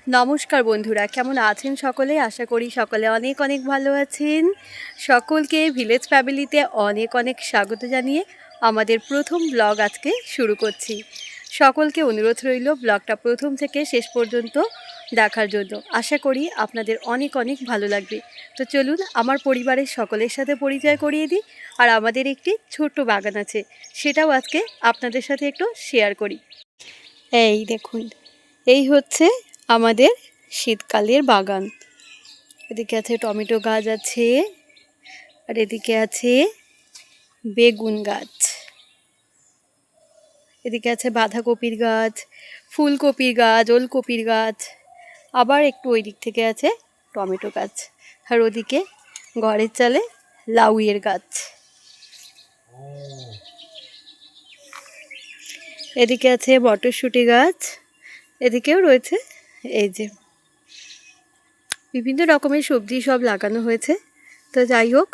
নমস্কার বন্ধুরা, কেমন আছেন সকলে? আশা করি সকলে অনেক অনেক ভালো আছেন। সকলকে ভিলেজ ফ্যামিলিতে অনেক অনেক স্বাগত জানিয়ে আমাদের প্রথম ব্লগ আজকে শুরু করছি। সকলকে অনুরোধ রইল ব্লগটা প্রথম থেকে শেষ পর্যন্ত দেখার জন্য। আশা করি আপনাদের অনেক অনেক ভালো লাগবে। তো চলুন আমার পরিবারের সকলের সাথে পরিচয় করিয়ে দিই। আর আমাদের একটি ছোট্ট বাগান আছে, সেটাও আজকে আপনাদের সাথে একটু শেয়ার করি। এই দেখুন, এই হচ্ছে আমাদের শীতকালের বাগান। এদিকে আছে টমেটো গাছ আছে, আর এদিকে আছে বেগুন গাছ, এদিকে আছে বাঁধাকপির গাছ, ফুলকপির গাছ, ওলকপির গাছ, আবার একটু ওই দিক থেকে আছে টমেটো গাছ, আর ওদিকে ঘরের চালে লাউয়ের গাছ। এদিকে আছে মটরশুঁটি গাছ, এদিকেও রয়েছে এই যে বিভিন্ন রকমের সবজি সব লাগানো হয়েছে। তো যাই হোক,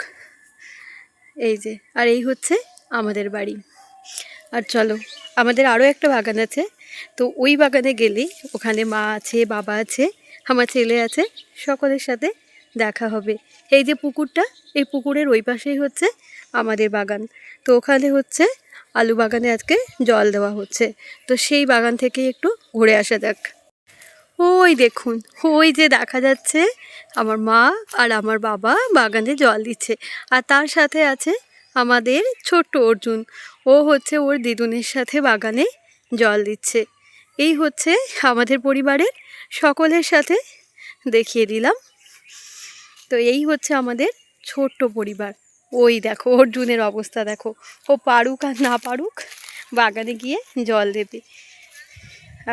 এই যে, আর এই হচ্ছে আমাদের বাড়ি। আর চলো, আমাদের আরও একটা বাগান আছে, তো ওই বাগানে গেলে ওখানে মা আছে, বাবা আছে, আমার ছেলে আছে, সকলের সাথে দেখা হবে। এই যে পুকুরটা, এই পুকুরের ওই পাশেই হচ্ছে আমাদের বাগান। তো ওখানে হচ্ছে আলু বাগানে আজকে জল দেওয়া হচ্ছে, তো সেই বাগান থেকে একটু ঘুরে আসা যাক। ওই দেখুন, ওই যে দেখা যাচ্ছে আমার মা আর আমার বাবা বাগানে জল দিচ্ছে, আর তার সাথে আছে আমাদের ছোট্ট অর্জুন, ও হচ্ছে ওর দিদুনের সাথে বাগানে জল দিচ্ছে। এই হচ্ছে আমাদের পরিবারের সকলের সাথে দেখিয়ে দিলাম। তো এই হচ্ছে আমাদের ছোট্ট পরিবার। ওই দেখো অর্জুনের অবস্থা দেখো, ও পারুক আর না পারুক বাগানে গিয়ে জল দেবে।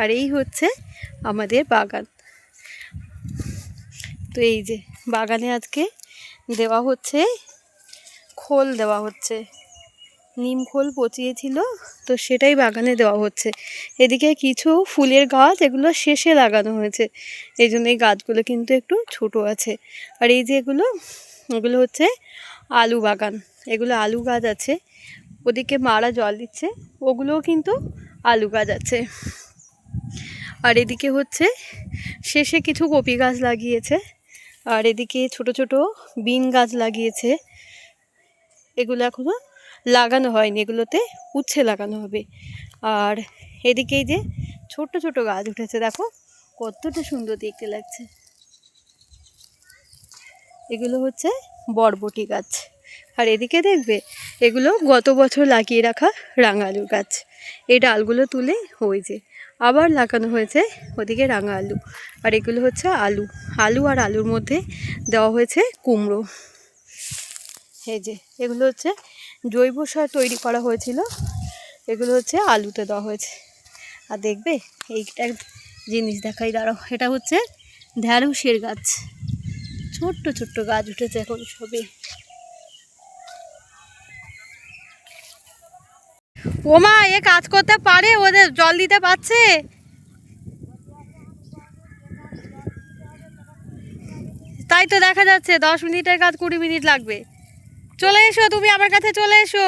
আর এই হচ্ছে আমাদের বাগান। তো এই যে বাগানে আজকে দেওয়া হচ্ছে খোল, দেওয়া হচ্ছে নিম খোল পচিয়েছিল, তো সেটাই বাগানে দেওয়া হচ্ছে। এদিকে কিছু ফুলের গাছ, এগুলো শেষে লাগানো হয়েছে, এই জন্য এই গাছগুলো কিন্তু একটু ছোট আছে। আর এই যে এগুলো হচ্ছে আলু বাগান, এগুলো আলু গাছ আছে। ওদিকে মারা জল দিচ্ছে, ওগুলোও কিন্তু আলু গাছ আছে। আর এদিকে হচ্ছে শেষে কিছু কপি গাছ লাগিয়েছে, আর এদিকে ছোট ছোট বিন গাছ লাগিয়েছে। এগুলো এখনো লাগানো হয়নি, এগুলোতে উচ্ছে লাগানো হবে। আর এদিকে যে ছোট ছোট গাছ উঠেছে, দেখো কতটা সুন্দর দেখতে লাগছে। এগুলো হচ্ছে বরবটি গাছ। আর এদিকে দেখবে, এগুলো গত বছর লাগিয়ে রাখা রাঙা আলুর গাছ। এই ডালগুলো তুলে ওই যে আবার লাগানো হয়েছে ওদিকে রাঙা আলু। আর এগুলো হচ্ছে আলু, আলু আর আলুর মধ্যে দেওয়া হয়েছে কুমড়ো। এই যে এগুলো হচ্ছে জৈব সার তৈরি করা হয়েছিল, এগুলো হচ্ছে আলুতে দেওয়া হয়েছে। আর দেখবে এইটা জিনিস দেখাই, দাঁড়াও, এটা হচ্ছে ঢ্যাঁড়সের গাছ। ছোট্ট ছোট্ট গাছ উঠেছে এখন সবে। ওমা, এ কাজ করতে পারে? ওদের জল দিতে পারছে? তাই তো দেখা যাচ্ছে 10 মিনিটের কাজ 20 মিনিট লাগবে। চলে এসো, তুমি আমার কাছে চলে এসো।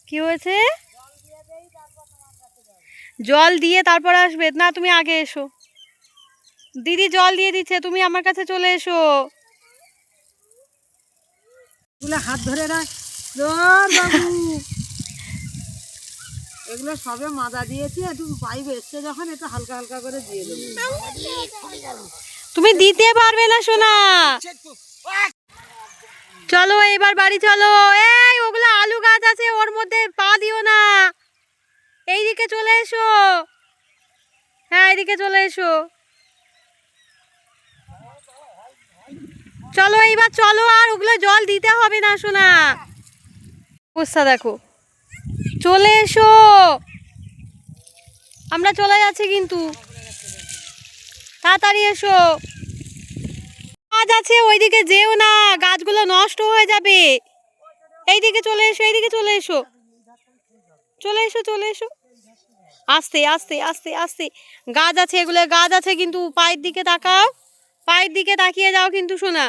কি হয়েছে? জল দিয়ে তারপর আসবে না, তুমি আগে এসো। দিদি জল দিয়ে দিচ্ছে, তুমি আমার কাছে চলে এসো। হাত ধরে রাখ বাবু, এগুলো সবে মাজা দিয়েছি, একটু পাইপ এসছে যখন একটু হালকা হালকা করে দিয়ে দেবো। তুমি দিতে পারবে না সোনা। চলো এবার বাড়ি চলো। এই ওগুলো আলু গাছ আছে, ওর মধ্যে পা দিও না। এইদিকে চলে এসো, হ্যাঁ এইদিকে চলে এসো। চলো এইবার চলো, আর ওগুলো জল দিতে হবে না সোনা। অবস্থা দেখো, চলে এসো, আমরা চলে যাচ্ছি কিন্তু, তাড়াতাড়ি এসো। গাছ আছে ওইদিকে যেও না, গাছগুলো নষ্ট হয়ে যাবে। এইদিকে চলে এসো, এইদিকে চলে এসো, চলে এসো, চলে এসো। আস্তে আস্তে আস্তে আস্তে, গাছ আছে, এগুলো গাছ আছে কিন্তু, পায়ের দিকে তাকাও, পায়ের দিকে তাকিয়ে যাও কিন্তু সোনা।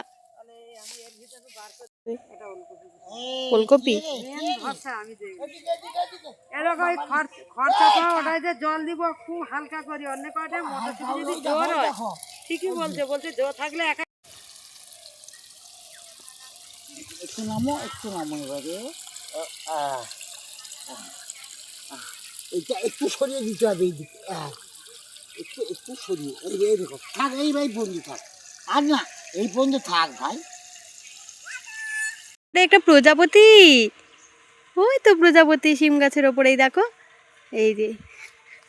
ফুলকপি মেন ভরসা আমি দেখি এরকম খরচা পাওয়া ওটাই যে জল দিব খুব হালকা করি অন্য কয়টা মটরশুঁটি যদি জোর হয় ঠিকই বলছে জোর থাকলে একটু নামো এবারে এটা একটু সরিয়ে দিতে হবে এইদিকে একটু সরিয়ে এই দেখো থাক এই ভাই বন্ধু থাক আর না এই বন্ধু থাক ভাই। একটা প্রজাপতি, ওই তো প্রজাপতি সিম গাছের ওপরেই দেখো, এই যে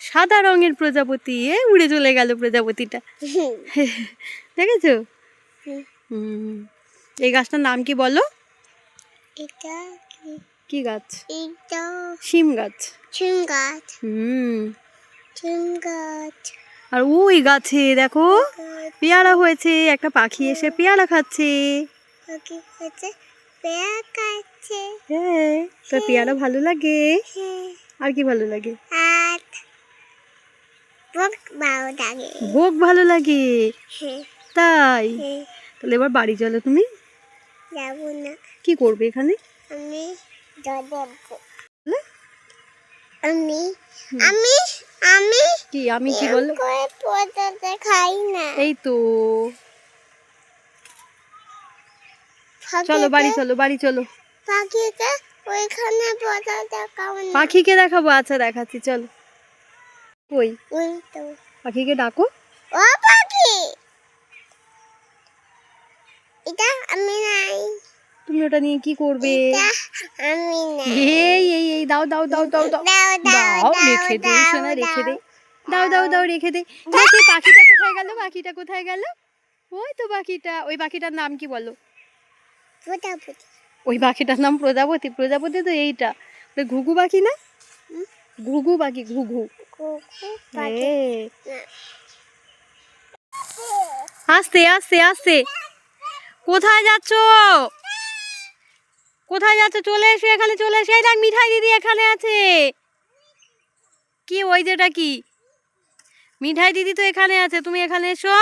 সাদা রঙের প্রজাপতি, উড়ে চলে গেল প্রজাপতিটা। দেখেছো? এই গাছটার নাম কি বলো? এটা কি গাছ? এটা সিম গাছ। সিম গাছ। সিম গাছ। আর ওই গাছে দেখো পেয়ারা হয়েছে, একটা পাখি এসে পেয়ারা খাচ্ছে। পাখি খাচ্ছে, পেয়ারা খাচ্ছে। হ্যাঁ, তোর পেয়ারা ভালো লাগে? আর কি ভালো লাগে? আর ভোগ ভালো লাগে। ভোগ ভালো লাগে? তাই? তাহলে এবার বাড়ি চলো। তুমি যাবো না। কি করবে এখানে? আমি যাবো। আমি আমি আমি কি আমি কি বললো? পড়তে খাই না। এই তো চলো বাড়ি চলো, বাড়ি চলো। পাখিকে ওইখানে পড়তে খাও না। পাখিকে দেখাবো? আচ্ছা দেখাচ্ছি, চলো। কই ওই তো পাখিকে ডাকো। ও পাখি, এটা আমি নাই। তুমি ওটা নিয়ে কি করবে? এটা আমি নাই। এই দাও দাও দাও দাও দাও দাও, রেখে দে সোনা, রেখে দে। দাও দাও দাও, রেখে দে। দেখি পাখিটা কোথায় গেল? পাখিটা কোথায় গেল? ওই তো পাখিটা। ওই পাখিটার নাম কি বলো? প্রজাপতি। ওই পাখিটার নাম প্রজাপতি? প্রজাপতি তো এইটা, ওই ঘুঘু পাখি না? ঘুঘু পাখি, ঘুঘু। আস্তে আস্তে আস্তে। কোথায় যাচ্ছ? কোথায় যাচ্ছ? চলে এসো এখানে, চলে এসে। এই দেখ মিঠাই দিদি এখানে আছে। কি ওই যেটা কি? মিঠাই দিদি তো এখানে আছে, তুমি এখানে এসো।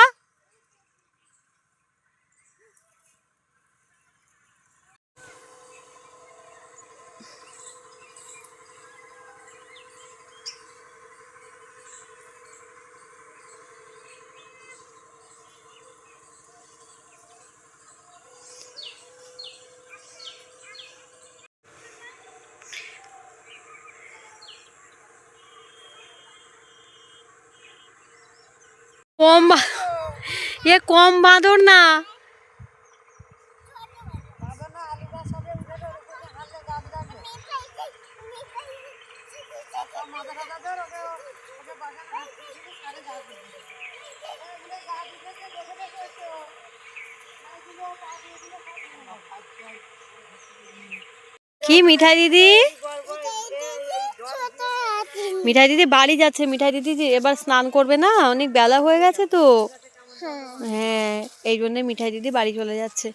কম বাঁদর না। কি মিঠাই দিদি? মিঠাই দিদি বাড়ি যাচ্ছে। মিঠাই দিদি এবার স্নান করবে না, অনেক বেলা হয়ে গেছে তো। হ্যাঁ, এই জন্য মিঠাই দিদি বাড়ি চলে যাচ্ছে।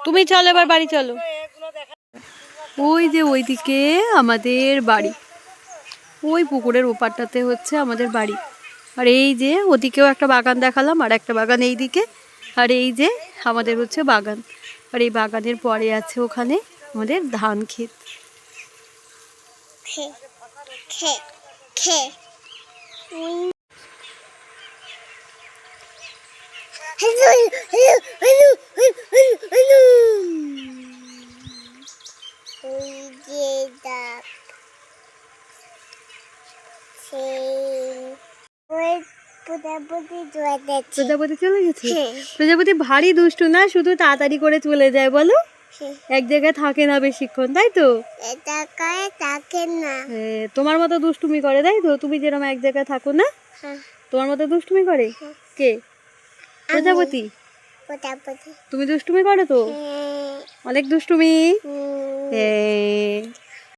তুমি চলো এবার বাড়ি চলো। ওই যে ওইদিকে আমাদের বাড়ি, ওই পুকুরের ওপারটাতে হচ্ছে আমাদের বাড়ি। আর এই যে ওদিকেও একটা বাগান দেখালাম, আর একটা বাগান এই দিকে। আর এই যে আমাদের হচ্ছে বাগান, আর এই বাগানের পরে আছে ওখানে আমাদের ধান ক্ষেত। প্রজাপতি চলে গেছে? প্রজাপতি ভারী দুষ্টু না? শুধু তাড়াতাড়ি করে চলে যায় বলো, এক জায়গায় থাকে না বেশিক্ষণ, তাই তো? তোমার মতো দুষ্টুমি করে, তাই তো? তুমি যেরকম এক জায়গায় থাকো না, তোমার মতো দুষ্টুমি করে কে? প্রজাপতি। তুমি দুষ্টুমি করো তো, অনেক দুষ্টুমি।